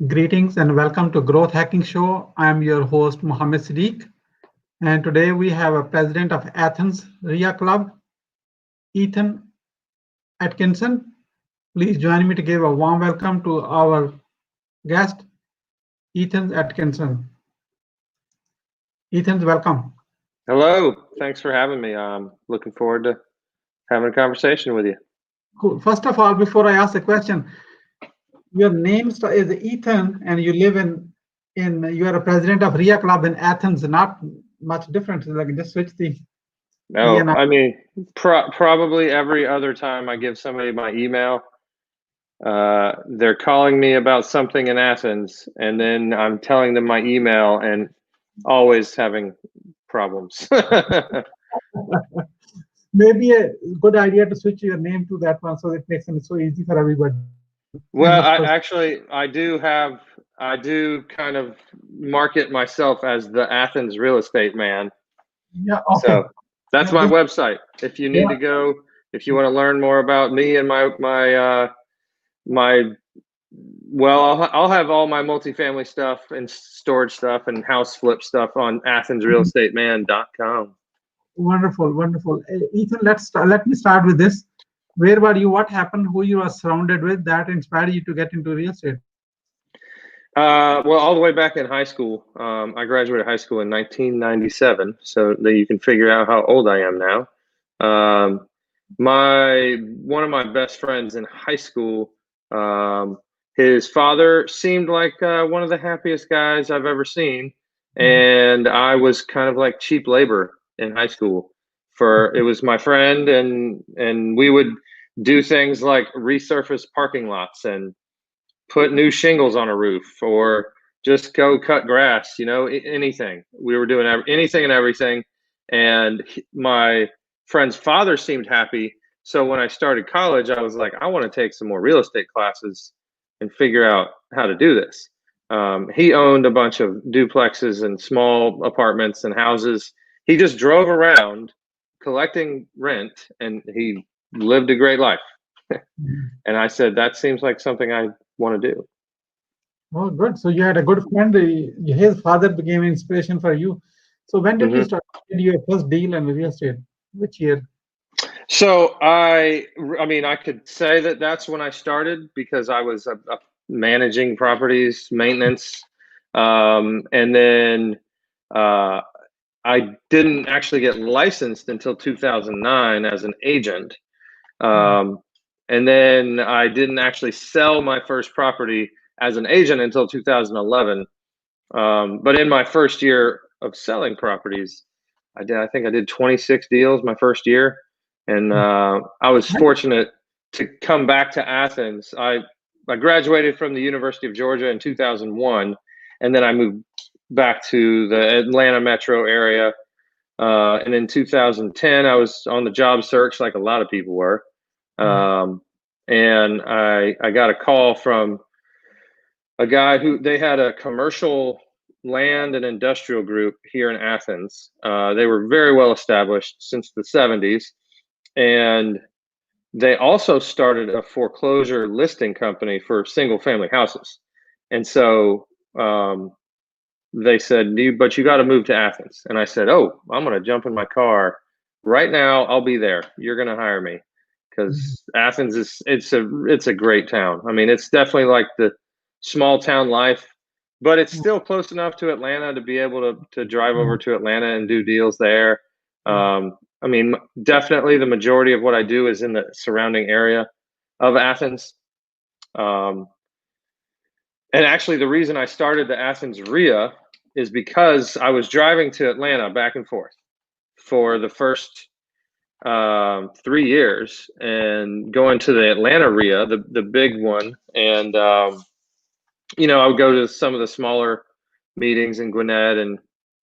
Greetings and welcome to Growth Hacking Show. I am your host, Muhammad Siddique. And today we have a president of Athens REIA Club, Ethan Atkinson. Please join me to give a warm welcome to our guest, Ethan Atkinson. Ethan's welcome. Hello, thanks for having me. I'm looking forward to having a conversation with you. Cool. First of all, before I ask the question, your name is Ethan and you live you are a president of REIA Club in Athens, not much different, like just switch the No, I mean, probably every other time I give somebody my email, they're calling me about something in Athens, and then I'm telling them my email and always having problems. Maybe a good idea to switch your name to that one so it makes it so easy for everybody. Well, I do kind of market myself as the Athens real estate man. Yeah. Okay. So that's my website. If you need to go, if you want to learn more about me and well, I'll have all my multifamily stuff and storage stuff and house flip stuff on athensrealestateman.com. Wonderful, wonderful. Ethan, let me start with this. Where were you? What happened? Who you are surrounded with that inspired you to get into real estate? Well, all the way back in high school. I graduated high school in 1997, so that you can figure out how old I am now. One of my best friends in high school, his father seemed like one of the happiest guys I've ever seen, and I was kind of like cheap labor in high school. It was my friend, and we would do things like resurface parking lots and put new shingles on a roof, or just go cut grass, anything. We were doing anything and everything. And my friend's father seemed happy. So when I started college, I was like, I want to take some more real estate classes and figure out how to do this. He owned a bunch of duplexes and small apartments and houses. He just drove around collecting rent, and he lived a great life. And I said, that seems like something I want to do. Oh, good. So you had a good friend. His father became an inspiration for you. So when did you start your first deal in real estate? Which year? So I mean, I could say that that's when I started, because I was managing properties, maintenance, and then I didn't actually get licensed until 2009 as an agent. And then I didn't actually sell my first property as an agent until 2011. But in my first year of selling properties, I think I did 26 deals my first year. And I was fortunate to come back to Athens. I graduated from the University of Georgia in 2001, and then I moved back to the Atlanta metro area. And in 2010, I was on the job search like a lot of people were. And I got a call from a guy who they had a commercial land and industrial group here in Athens. They were very well established since the 70s. And they also started a foreclosure listing company for single family houses. And so they said, but you got to move to Athens. And I said, oh, I'm going to jump in my car right now. I'll be there. You're going to hire me. Because Athens it's a great town. I mean, it's definitely like the small town life, but it's still close enough to Atlanta to be able to drive over to Atlanta and do deals there. I mean, definitely the majority of what I do is in the surrounding area of Athens. And actually, the reason I started the Athens REIA is because I was driving to Atlanta back and forth for the first 3 years, and going to the Atlanta REIA, the big one. And, I would go to some of the smaller meetings in Gwinnett and,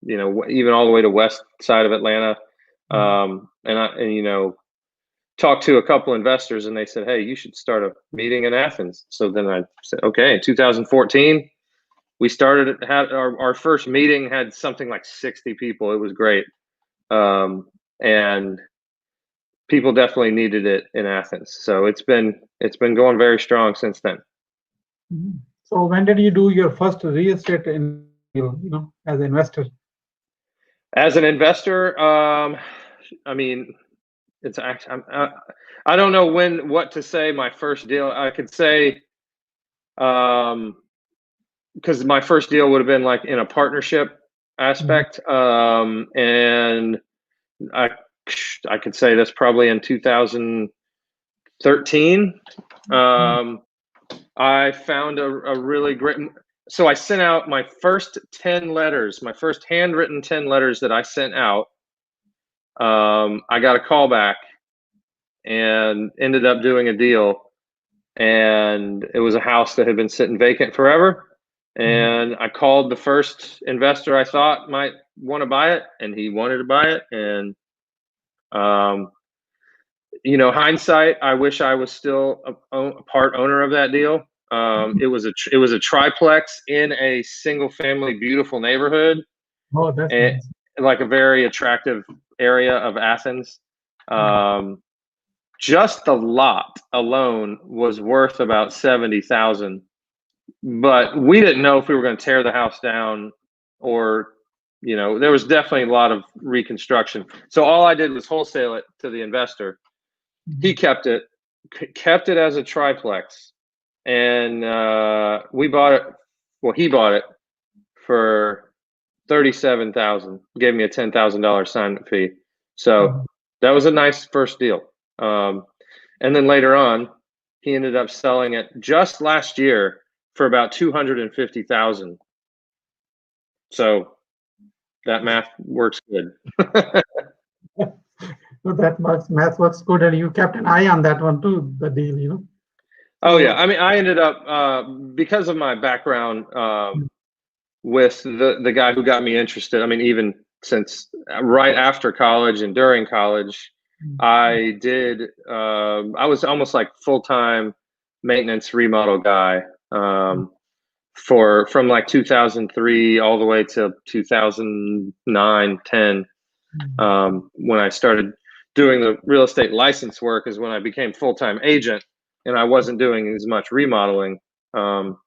even all the way to west side of Atlanta. And talked to a couple investors, and they said, hey, you should start a meeting in Athens. So then I said, okay. In 2014, we had our first meeting, had something like 60 people. It was great. And people definitely needed it in Athens. So it's been going very strong since then. Mhm. So when did you do your first real estate deal, as an investor? As an investor, I mean, it's actually, I don't know what to say. My first deal, I could say, because my first deal would have been like in a partnership Mhm. aspect, and I I could say that's probably in 2013. Mhm. Um, I found a really great. So I sent out my first 10 letters, my first handwritten 10 letters that I sent out. I got a call back and ended up doing a deal. And it was a house that had been sitting vacant forever. Mhm. And I called the first investor I thought might want to buy it, and he wanted to buy it. And um, hindsight, I wish I was still a part owner of that deal. It was a triplex in a single family, beautiful neighborhood, Oh, that's and nice. like a very attractive area of Athens. Mhm. Um, just the lot alone was worth about 70,000, but we didn't know if we were going to tear the house down or, there was definitely a lot of reconstruction. So all I did was wholesale it to the investor. He Mhm. kept it as a triplex, and we bought it. Well, he bought it for 37,000. Gave me a $10,000 assignment fee. So Mhm. that was a nice first deal. Um, and then later on, he ended up selling it just last year for about 250,000. So that math works good. So that math works good, and you kept an eye on that one too, the deal. Oh yeah, So, I mean, I ended up because of my background mm, with the guy who got me interested. I mean, even since right after college and during college, mm, I did. I was almost like full time maintenance remodel guy mm, for from like 2003 all the way to 2009, 10. mm. When I started doing the real estate license work is when I became full time agent, and I wasn't doing as much remodeling. Um,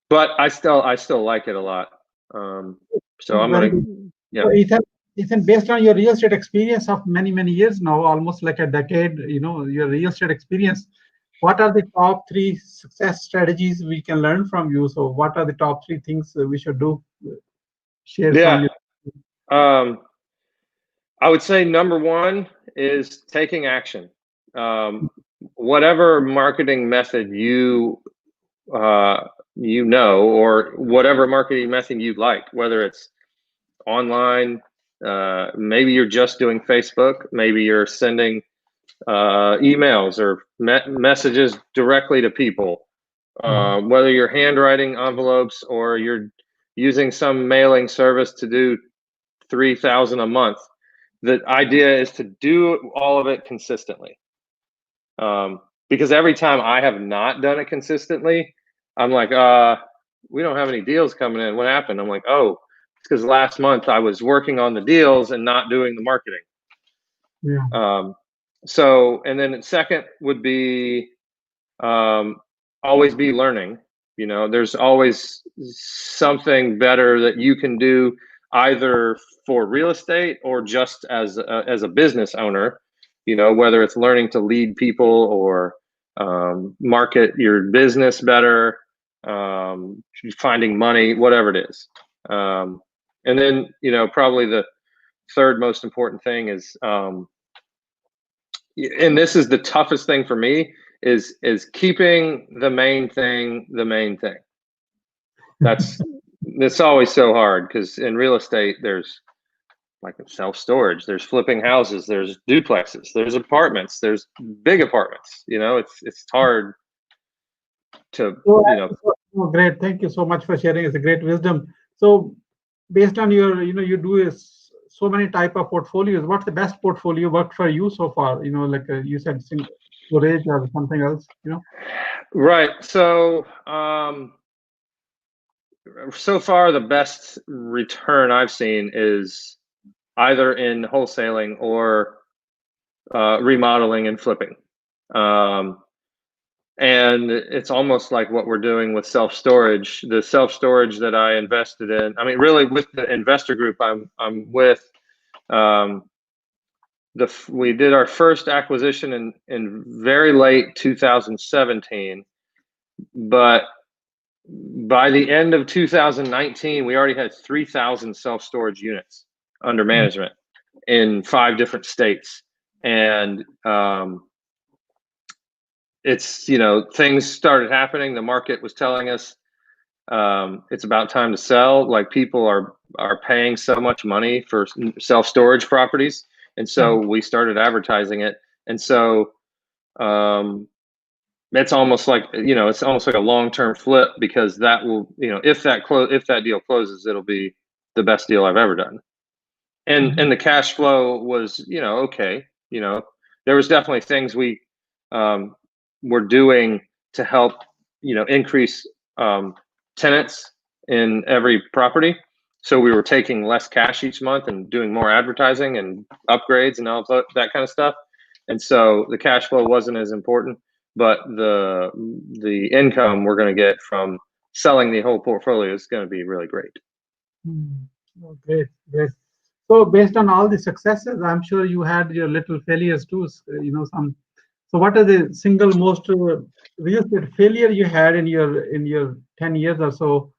but I still like it a lot. Um, so I'm Very gonna, good. yeah, So, Ethan, based on your real estate experience of many, many years now, almost like a decade, your real estate experience, what are the top three success strategies we can learn from you? So, what are the top three things that we should do? Share from yeah. you. Um, I would say number one is taking action. Um, whatever marketing method uh, or whatever marketing method you like, whether it's online, maybe you're just doing Facebook, maybe you're sending emails or messages directly to people, Mhm. whether you're handwriting envelopes or you're using some mailing service to do 3,000 a month. The idea is to do all of it consistently. Because every time I have not done it consistently, I'm like, we don't have any deals coming in. What happened? I'm like, oh, it's because last month I was working on the deals and not doing the marketing. Yeah. Um, and then second would be um, always be learning. There's always something better that you can do either for real estate or just as a business owner. Whether it's learning to lead people or market your business better, finding money, whatever it is. And then probably the third most important thing is and this is the toughest thing for me is keeping the main thing the main thing. That's always so hard because in real estate there's like self-storage, there's flipping houses, there's duplexes, there's apartments, there's big apartments. It's hard to Great. Thank you so much for sharing. It's a great wisdom. So, based on your, you do so many type of portfolios. What's the best portfolio worked for you so far? Like you said, storage or something else. right. So far the best return I've seen is either in wholesaling or remodeling and flipping. Um, And it's almost like what we're doing with self-storage. The self-storage that I invested in, I mean, really with the investor group I'm with, we did our first acquisition in very late 2017, but by the end of 2019, we already had 3,000 self-storage units under management in 5 different states. And it's, things started happening. The market was telling us it's about time to sell. Like, people are paying so much money for self-storage properties. And so we started advertising it. And so it's almost like, it's almost like a long-term flip, because that will, if that deal closes, it'll be the best deal I've ever done. And the cash flow was, okay. There was definitely things we were doing to help, increase tenants in every property. So we were taking less cash each month and doing more advertising and upgrades and all that kind of stuff. And so the cash flow wasn't as important, but the income we're going to get from selling the whole portfolio is going to be really great. Oh, great. So based on all the successes, I'm sure you had your little failures too. Some. So what is the single most real estate failure you had in your 10 years or so,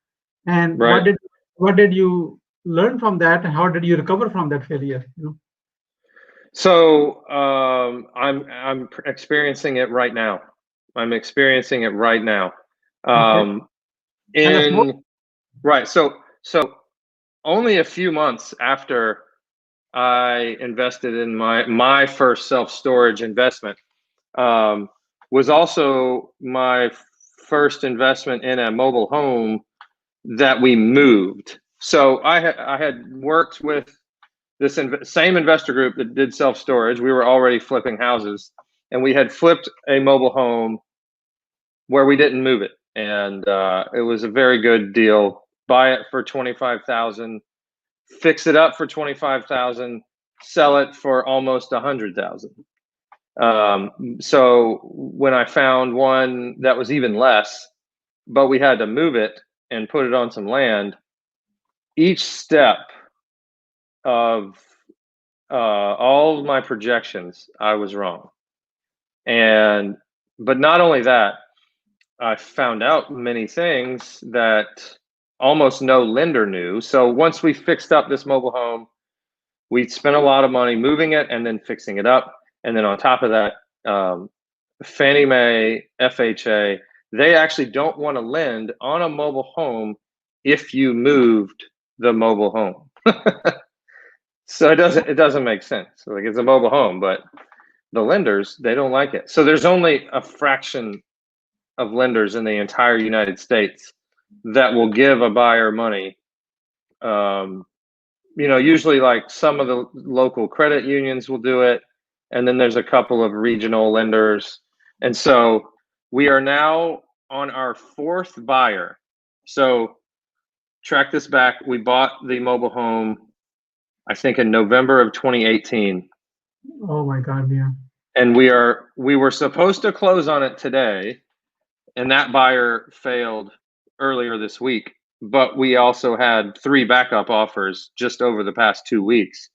and Right. what did you learn from that, and how did you recover from that failure? So I'm experiencing it right now. Okay. Tell us more. Right. So only a few months after I invested in my first self-storage investment, was also my first investment in a mobile home that we moved. So I had worked with this same investor group that did self-storage. We were already flipping houses, and we had flipped a mobile home where we didn't move it. And it was a very good deal. Buy it for $25,000, fix it up for $25,000, sell it for almost $100,000. So when I found one that was even less, but we had to move it and put it on some land, each step of all of my projections, I was wrong. But not only that, I found out many things that almost no lender knew. So once we fixed up this mobile home, we spent a lot of money moving it and then fixing it up. And then on top of that, Fannie Mae, FHA, they actually don't want to lend on a mobile home if you moved the mobile home. So it doesn't make sense. Like, it's a mobile home, but the lenders, they don't like it. So there's only a fraction of lenders in the entire United States that will give a buyer money. Usually, like, some of the local credit unions will do it, and then there's a couple of regional lenders. And so we are now on our 4th buyer. So track this back. We bought the mobile home, I think, in November of 2018. Oh my God, yeah. And we were supposed to close on it today, and that buyer failed earlier this week. But we also had 3 backup offers just over the past 2 weeks.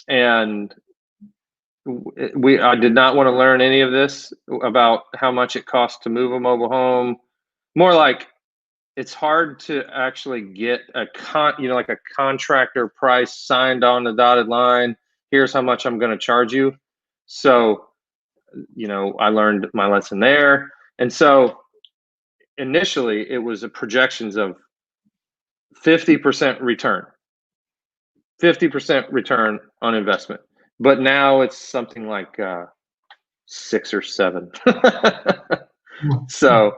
And I did not want to learn any of this about how much it costs to move a mobile home. More like, it's hard to actually get a contractor price signed on the dotted line. Here's how much I'm going to charge you. So, I learned my lesson there. And so initially it was a projections of 50% return, 50% return on investment. But now it's something like 6 or 7. So,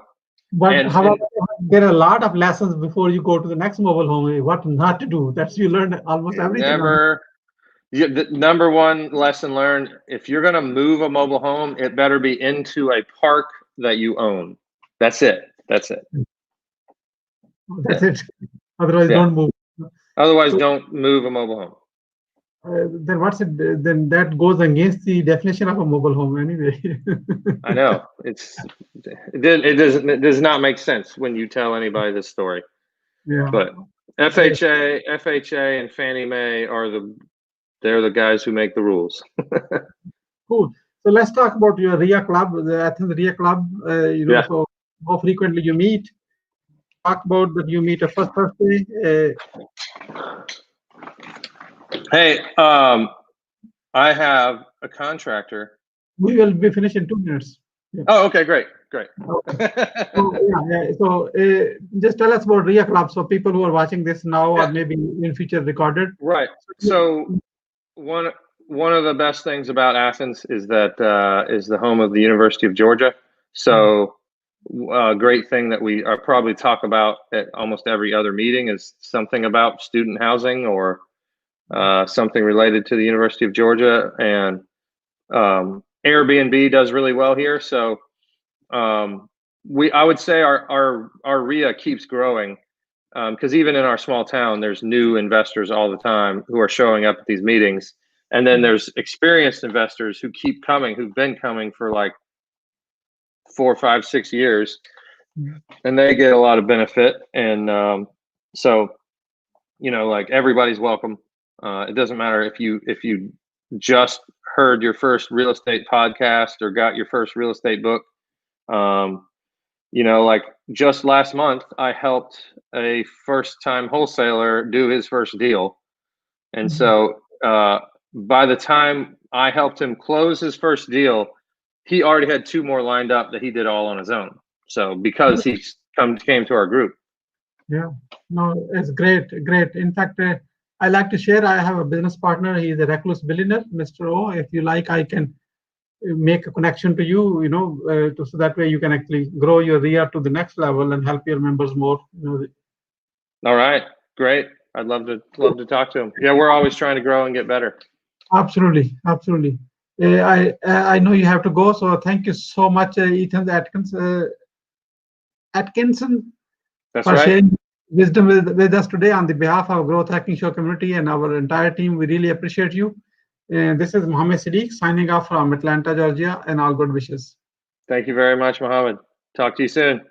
but however, there are a lot of lessons before you go to the next mobile home. What not to do. That's, you learn almost everything. The number one lesson learned: if you're going to move a mobile home, it better be into a park that you own. That's it. That's it. Otherwise, don't move. Otherwise, don't move a mobile home. then what's it? Then that goes against the definition of a mobile home anyway. I know it does not make sense when you tell anybody this story. Yeah. But FHA, and Fannie Mae are they're the guys who make the rules. Cool. So let's talk about your REIA club, the Athens REIA club. Yeah. So how frequently you meet? Talk about that you meet a first Thursday. Hey, I have a contractor. We will be finished in 2 minutes. Yeah. Oh, okay, great. So just tell us about REIA club, so people who are watching this now or maybe in future recorded. Right. So one of the best things about Athens is that is the home of the University of Georgia. So a great thing that we probably talk about at almost every other meeting is something about student housing or something related to the University of Georgia. And Airbnb does really well here. So I would say our REIA keeps growing because even in our small town, there's new investors all the time who are showing up at these meetings. And then there's experienced investors who keep coming, who've been coming for like 4, 5, 6 years, and they get a lot of benefit. And so, like everybody's welcome. It doesn't matter if you just heard your first real estate podcast or got your first real estate book. Like just last month, I helped a first-time wholesaler do his first deal. And so by the time I helped him close his first deal, he already had 2 more lined up that he did all on his own. So because he came to our group. Yeah, no, it's great. In fact, I like to share, I have a business partner. He's a recluse billionaire, Mr. O. If you like, I can make a connection to you, so that way you can actually grow your REIA to the next level and help your members more. All right, great. I'd love to talk to him. Yeah, we're always trying to grow and get better. Absolutely. I know you have to go, so thank you so much, Ethan Atkinson, That's for right. sharing wisdom with us today on the behalf of Growth Hacking Show community and our entire team. We really appreciate you. This is Muhammad Siddique signing off from Atlanta, Georgia, and all good wishes. Thank you very much, Muhammad. Talk to you soon.